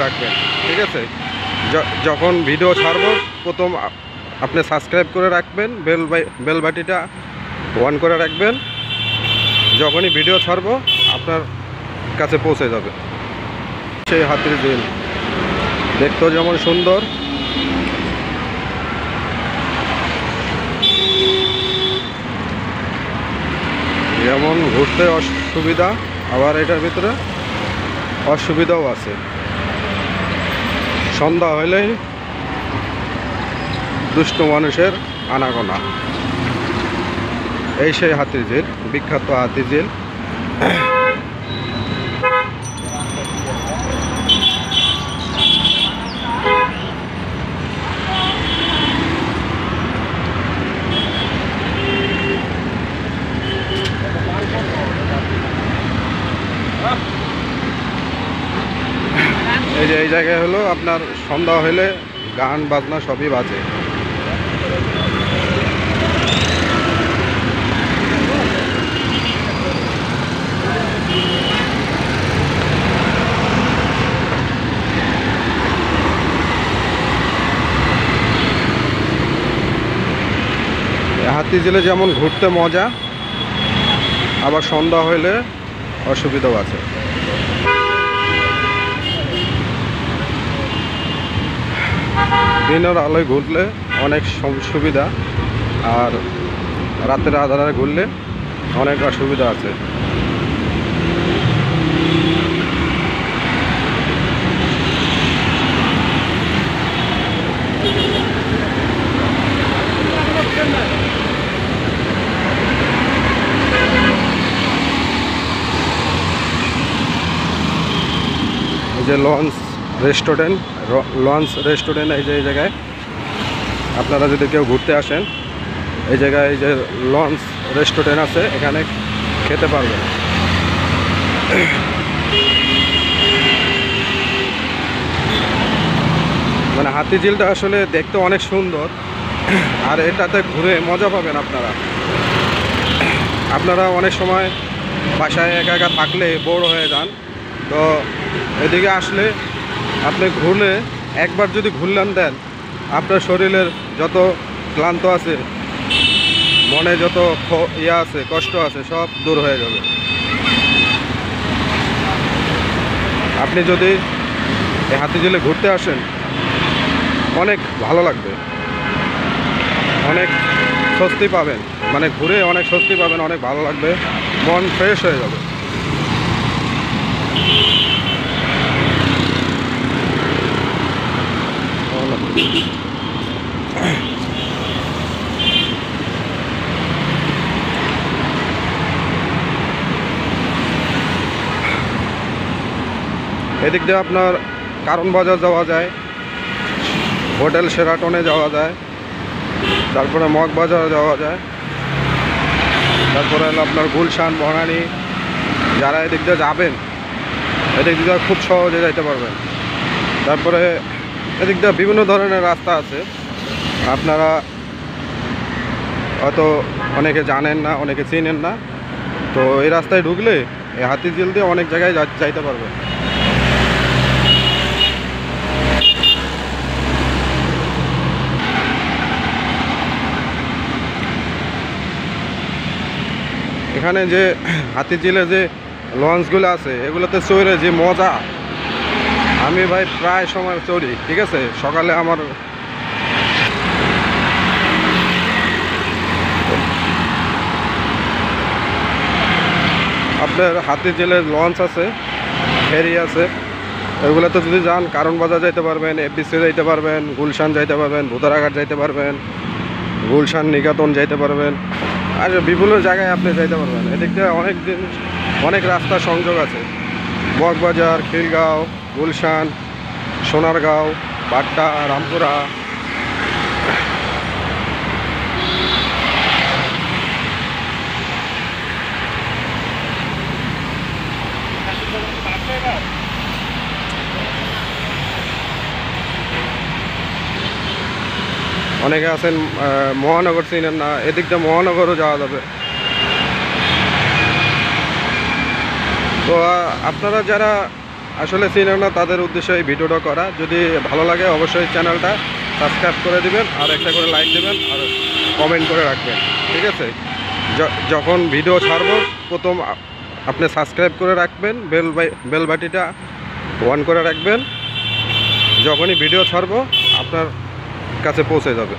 রাখবেন, ঠিক আছে? যখন ভিডিও ছাড়বো প্রথম আপনি সাবস্ক্রাইব করে রাখবেন, বেল বাটিটা অন করে রাখবেন। যখনই ভিডিও ছাড়বো আপনার কাছে পৌঁছে যাবে। সেই হাতির ঝিল দেখতেও যেমন সুন্দর, যেমন ঘুরতে অসুবিধা, আবার এটার ভিতরে অসুবিধাও আছে। সন্ধ্যা হলেই দুষ্ট মানুষের আনাগোনা। এই সেই হাতির ঝিল, বিখ্যাত হাতির ঝিল। এই যে এই জায়গায় হলো আপনার সন্ধ্যা হলে গান বাজনা সবই বাজে। হাতিঝিলে যেমন ঘুরতে মজা, আবার সন্ধ্যা হইলে অসুবিধাও আছে। দিনের আলোয় ঘুরলে অনেক সুবিধা, আর রাতের আধারে ঘুরলে অনেক অসুবিধা আছে। এই যে লঞ্চ রেস্টুরেন্ট এই যে এই জায়গায় আপনারা যদি কেউ ঘুরতে আসেন, এই জায়গায় এই যে লঞ্চ রেস্টুরেন্ট আছে, এখানে খেতে পারবেন। মানে হাতিঝিলটা আসলে দেখতে অনেক সুন্দর, আর এটাতে ঘুরে মজা পাবেন আপনারা অনেক সময় বাসায় একা একা থাকলে বোর হয়ে যান, তো এদিকে আসলে আপনি ঘুরলে, একবার যদি ঘুরলেন দেন, আপনার শরীরের যত ক্লান্ত আছে, মনে যত আছে, কষ্ট আছে, সব দূর হয়ে যাবে। আপনি যদি এই হাতিঝিলে ঘুরতে আসেন, অনেক ভালো লাগবে, অনেক স্বস্তি পাবেন, মানে ঘুরে অনেক স্বস্তি পাবেন, অনেক ভালো লাগবে, মন ফ্রেশ হয়ে যাবে। এদিক দিয়ে আপনার কারণ বাজার যাওয়া যায়, হোটেল শেরাটনে যাওয়া যায়, তারপরে মগবাজার যাওয়া যায়, তারপরে হলো আপনার গুলশান, বনানী। যারা এদিক দিয়ে যাবেন, এদিক দিয়ে খুব সহজে যাইতে পারবেন। তারপরে এদিক দিয়ে বিভিন্ন ধরনের রাস্তা আছে, আপনারা হয়তো অনেকে জানেন না, অনেকে চিনেন না, তো এই রাস্তায় ঢুকলে এই হাতিঝিল দিয়ে অনেক জায়গায় যাইতে পারবেন। এখানে যে হাতিঝিলে যে লঞ্চগুলো আছে, এগুলোতে চড়ে যে মজা, আমি ভাই প্রায় সময় চড়ি, ঠিক আছে? সকালে আমার আপনার হাতিঝিলে লঞ্চ আছে, ফেরি আছে, এগুলোতে যদি যান কারণ বাজার যাইতে পারবেন, এফডিসি যাইতে পারবেন, গুলশান যাইতে পারবেন, ভুতারাঘাট যাইতে পারবেন, গুলশান নিকাতন যাইতে পারবেন, আর বিভিন্ন জায়গায় আপনি যাইতে পারবেন। এদিক দিয়ে অনেক রাস্তা সংযোগ আছে, মগবাজার, খিলগাঁও, গুলশান, সোনারগাঁও, বাড্ডা, রামপুরা। অনেকে আছেন মহানগর চিনেন না, এদিক দিয়ে মহানগরও যাওয়া যাবে। তো আপনারা যারা আসলে চিনে না তাদের উদ্দেশ্যে এই ভিডিওটা করা। যদি ভালো লাগে অবশ্যই চ্যানেলটা সাবস্ক্রাইব করে দিবেন, আর একটা করে লাইক দেবেন, আর কমেন্ট করে রাখবেন, ঠিক আছে? যখন ভিডিও ছাড়বো প্রথম আপনি সাবস্ক্রাইব করে রাখবেন, বেল বাটিটা অন করে রাখবেন, যখনই ভিডিও ছাড়বো আপনার কাছে পৌঁছে যাবে।